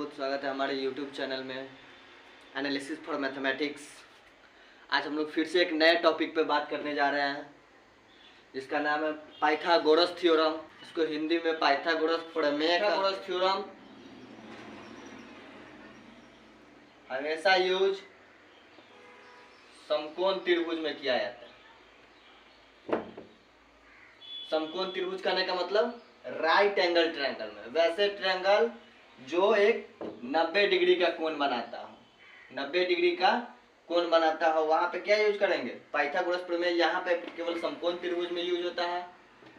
बहुत स्वागत है हमारे YouTube चैनल में एनालिसिस फॉर मैथमेटिक्स। आज हम लोग फिर से एक नए टॉपिक पे बात करने जा रहे हैं जिसका नाम है पाइथागोरस थ्योरम। इसको हिंदी में पाइथागोरस प्रमेय का थ्योरम हमेशा यूज समकोण त्रिभुज में किया जाता है। समकोण त्रिभुज कहने का मतलब राइट एंगल ट्रायंगल में, वैसे ट्रायंगल जो एक 90 डिग्री का कोण बनाता हो, 90 डिग्री का कोण बनाता हो, वहां पे क्या यूज करेंगे? पाइथागोरस प्रमेय। यहाँ पे केवल समकोण त्रिभुज में यूज होता है,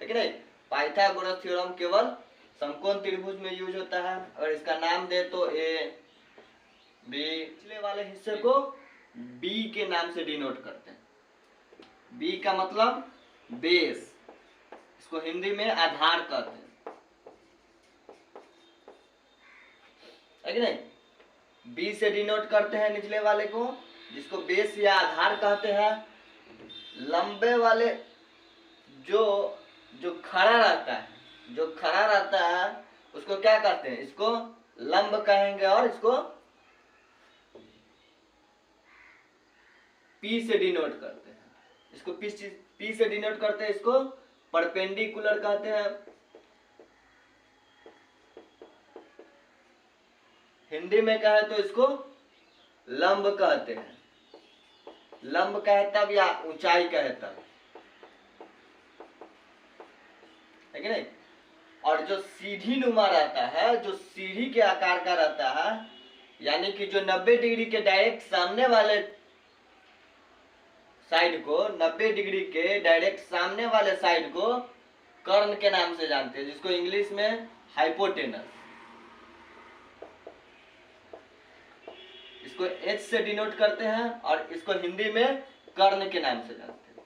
लेकिन नहीं, पाइथागोरस थ्योरम केवल समकोण त्रिभुज में यूज होता है। और इसका नाम दे तो ए बी, पिछले वाले हिस्से को बी के नाम से डिनोट करते हैं। बी का मतलब बेस, इसको हिंदी में आधार कहते हैं, है कि नहीं? बी से डिनोट करते हैं निचले वाले को, जिसको बेस या आधार कहते हैं। लंबे वाले जो जो खड़ा रहता है उसको क्या कहते हैं? इसको लंब कहेंगे। और इसको पी से डिनोट करते हैं, इसको पी से डिनोट करते हैं, इसको परपेंडिकुलर कहते हैं। हिंदी में कहे तो इसको लंब कहते हैं। लंब कहे तब या ऊंचाई कहे तब, है कि नहीं? और जो सीधी नुमा रहता है, जो सीढ़ी के आकार का रहता है, यानी कि जो 90 डिग्री के डायरेक्ट सामने वाले साइड को, 90 डिग्री के डायरेक्ट सामने वाले साइड को कर्ण के नाम से जानते हैं, जिसको इंग्लिश में हाइपोटेनस, इसको H से डिनोट करते हैं और इसको हिंदी में कर्ण के नाम से जानते हैं।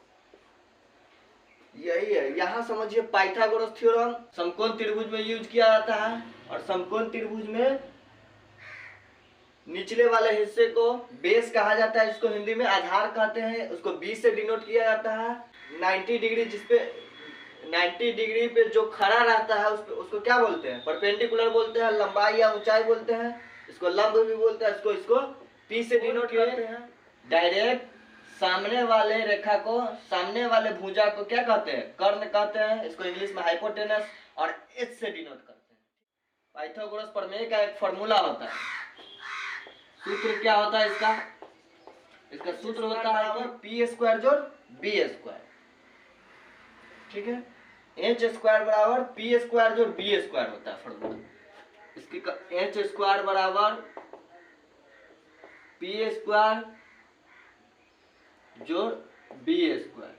यही है। यहां समझिए पाइथागोरस थ्योरम समकोण त्रिभुज में यूज किया जाता है, और समकोण त्रिभुज में निचले वाले हिस्से को बेस कहा जाता है, जिसको हिंदी में आधार कहते हैं। उसको B से डिनोट किया जाता है। 90 डिग्री, जिसपे 90 डिग्री पे जो खड़ा रहता है उसको क्या बोलते हैं? परपेंडिकुलर बोलते हैं, लंबाई या ऊंचाई बोलते हैं, इसको लंब भी बोलते हैं। इसको P से डिनोट करते हैं। डायरेक्ट सामने वाले रेखा को, सामने वाले भुजा को क्या कहते हैं? कर्ण कहते हैं, इसको इंग्लिश में हाइपोटेनस, और H से डिनोट करते हैं। पाइथागोरस प्रमेय का एक फॉर्मूला होता है, सूत्र क्या होता है इसका? इसका सूत्र होता है कि पी स्क्वायर जोड़ बी स्क्वायर, ठीक है? एच स्क्वायर बराबर पी स्क्वायर जोड़ बी स्क्वायर होता है फॉर्मूला। इसकी एच स्क्वायर बराबर पी स्क्वायर जोड़ बी स्क्वायर।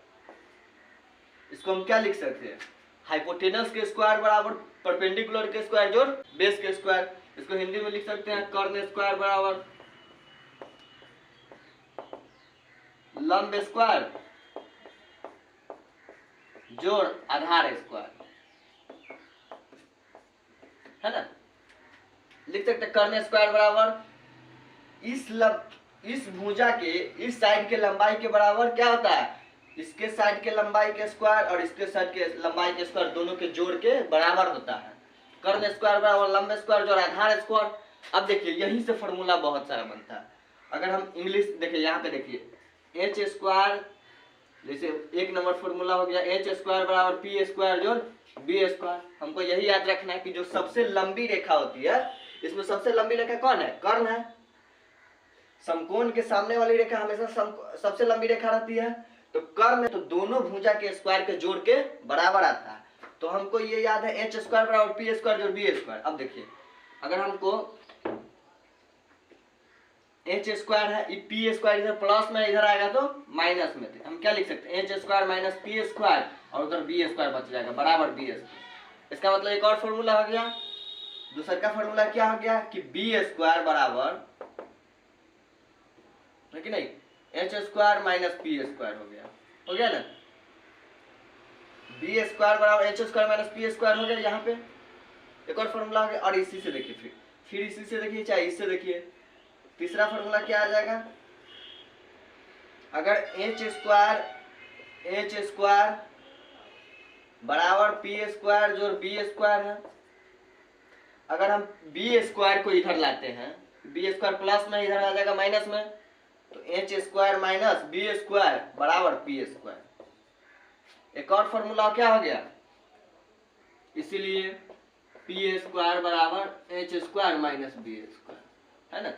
इसको हम क्या लिख सकते हैं? हाइपोटेनस के स्क्वायर बराबर परपेंडिकुलर के स्क्वायर जोड़ बेस के स्क्वायर। इसको हिंदी में लिख सकते हैं कर्ण स्क्वायर बराबर लंब स्क्वायर जोड़ आधार स्क्वायर, है ना? लिख सकते हैं कर्ण स्क्वायर बराबर इस भुजा के इस साइड के लंबाई के बराबर क्या होता है? इसके साइड के लंबाई के स्क्वायर और इसके साइड के लंबाई के स्क्वायर, दोनों के जोड़ के बराबर होता है। कर्ण स्क्वायर बराबर लंब स्क्वायर जोड़ आधार स्क्वायर। अब देखिए यहीं से फॉर्मूला बहुत सारा बनता है। अगर हम इंग्लिश देखिए, यहाँ पे देखिए एच स्क्वायर, जैसे एक नंबर फॉर्मूला हो गया एच स्क्वायर बराबर पी स्क्वायर जोड़ बी स्क्वायर। हमको यही याद रखना है कि जो सबसे लंबी रेखा होती है, इसमें सबसे लंबी रेखा कौन है? कर्ण है। समकोण के सामने वाली रेखा हमेशा सबसे लंबी रेखा रहती है, तो कर्ण, तो दोनों भुजा के स्क्वायर के जोड़ के बराबर आता है। तो हमको ये याद है एच स्क्वायर बराबर पी स्क्वायर जोड़ बी स्क्वायर। अब देखिए अगर हमको एच स्क्वायर है, पी स्क्वायर इधर प्लस में, इधर आएगा तो माइनस में, हम क्या लिख सकते हैं? H square minus P square, और उधर बी स्क्वायर बच जाएगा बराबर बी स्क्वायर। इसका मतलब एक और फॉर्मूला हो गया। दूसरा का फॉर्मूला क्या हो गया कि बी स्क्वायर बराबर, है कि नहीं, H square minus P square हो गया ना? बी स्क्वायर बराबर H square minus P square हो गया। यहाँ पे एक और फॉर्मूला हो गया। और इसी से देखिए, फिर इसी से देखिए, चाहे इससे देखिए, तीसरा फॉर्मूला क्या आ जाएगा? अगर एच स्क्वायर बराबर पी स्क्वायर जोड़ बी स्क्वायर है, अगर हम बी स्क्वायर को इधर लाते हैं, बी स्क्वायर प्लस में इधर आ जाएगा माइनस में, तो H square minus B square बराबर पी स्क्वायर। एक और फॉर्मूला क्या हो गया, इसीलिए पी स्क्वायर बराबर H square minus B square, है ना।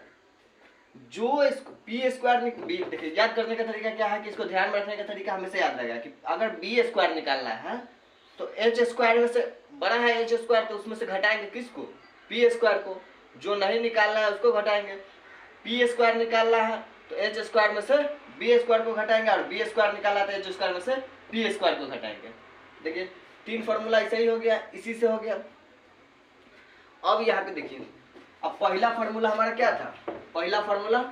जो इसको पी स्क्वायर, देखिए याद करने का तरीका क्या है कि इसको ध्यान में रखने का तरीका हमेशा याद रहेगा कि अगर बी स्क्वायर निकालना है तो एच स्क्वायर में से बड़ा है एच स्क्वायर, तो उसमें से घटाएंगे किसको, पी स्क्वायर को। जो नहीं निकालना है उसको घटाएंगे। पी स्क्वायर निकालना है तो एच स्क्वायर में से बी स्क्वायर को घटाएंगे, और बी स्क्वायर निकालना है तो एच स्क्वायर में से पी स्क्वायर को घटाएंगे। देखिए तीन फॉर्मूला ऐसे ही हो गया, इसी से हो गया। अब यहाँ पे देखिए, अब पहला फॉर्मूला हमारा क्या था, पहला फॉर्मूला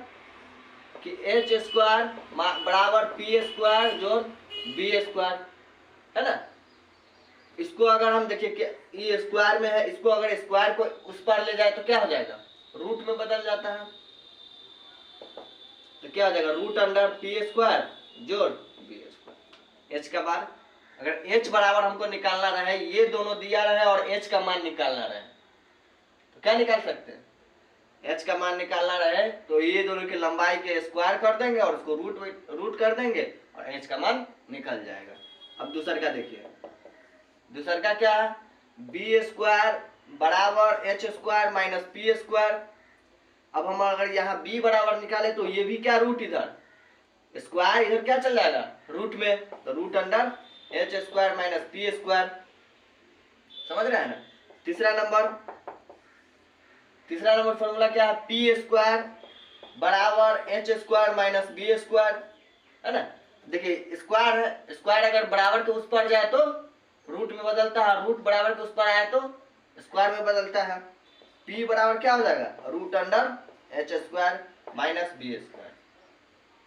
कि एच स्क्वायर बराबर पी स्क्वायर जोड़ बी स्क्वायर, है ना। इसको अगर हम देखिए कि ये स्क्वायर में है, इसको अगर स्क्वायर को उस पर ले जाए तो क्या हो जाएगा, रूट में बदल जाता है। तो क्या हो जाएगा, रूट अंडर पी स्क्वायर जोड़ बी स्क्वायर। एच का बाद अगर एच बराबर हमको निकालना रहे, ये दोनों दिया रहे और एच का मान निकालना रहे, तो क्या निकाल सकते हैं, एच का मान निकालना रहे तो ये दोनों की लंबाई के स्क्वायर कर देंगे और उसको रूट कर देंगे और एच का मान निकल जाएगा। अब दूसर का देखिए, दूसर का क्या है, बी स्क्वायर बराबर H square minus P square. अब हम अगर यहाँ बी बराबर निकाले तो ये भी क्या, रूट इधर, स्क्वायर इधर क्या चल जाएगा रूट में, तो root under H square minus P square. समझ रहे हैं ना। तीसरा नंबर फॉर्मूला क्या है, पी स्क्वायर बराबर H square minus B square, है ना। देखिए स्क्वायर है, स्क्वायर अगर बराबर के उस पर जाए तो रूट में बदलता है, रूट बराबर के उस पर आए तो स्क्वायर में बदलता है। पी बराबर क्या हो जाएगा, root under H square minus B square.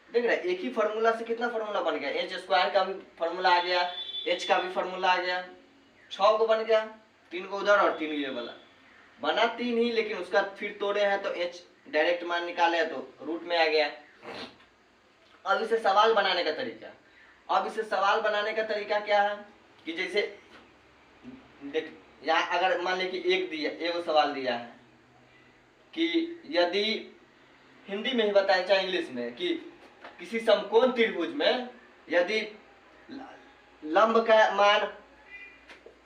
देख रहे एक ही फॉर्मूला से कितना फॉर्मूला बन गया, एच स्क्वायर का भी फॉर्मूला आ गया, एच का भी फॉर्मूला आ गया, 6 को बन गया, 3 को उधर और 3 ये वाला बना 3 ही, लेकिन उसका फिर तोड़े हैं तो एच डायरेक्ट मान निकाले तो रूट में आ गया। अब इसे सवाल बनाने का तरीका, अब इसे सवाल बनाने का तरीका क्या है कि जैसे देख यहाँ अगर मान लीजिए कि एक वो सवाल दिया है कि यदि हिंदी में ही बताया चाहे इंग्लिश में कि किसी समकोण त्रिभुज में यदि लंब का मान,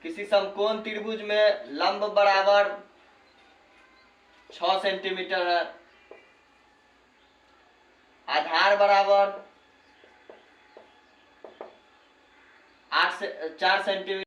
किसी समकोण त्रिभुज में लंब बराबर 6 सेंटीमीटर है, आधार बराबर 4 सेंटीमीटर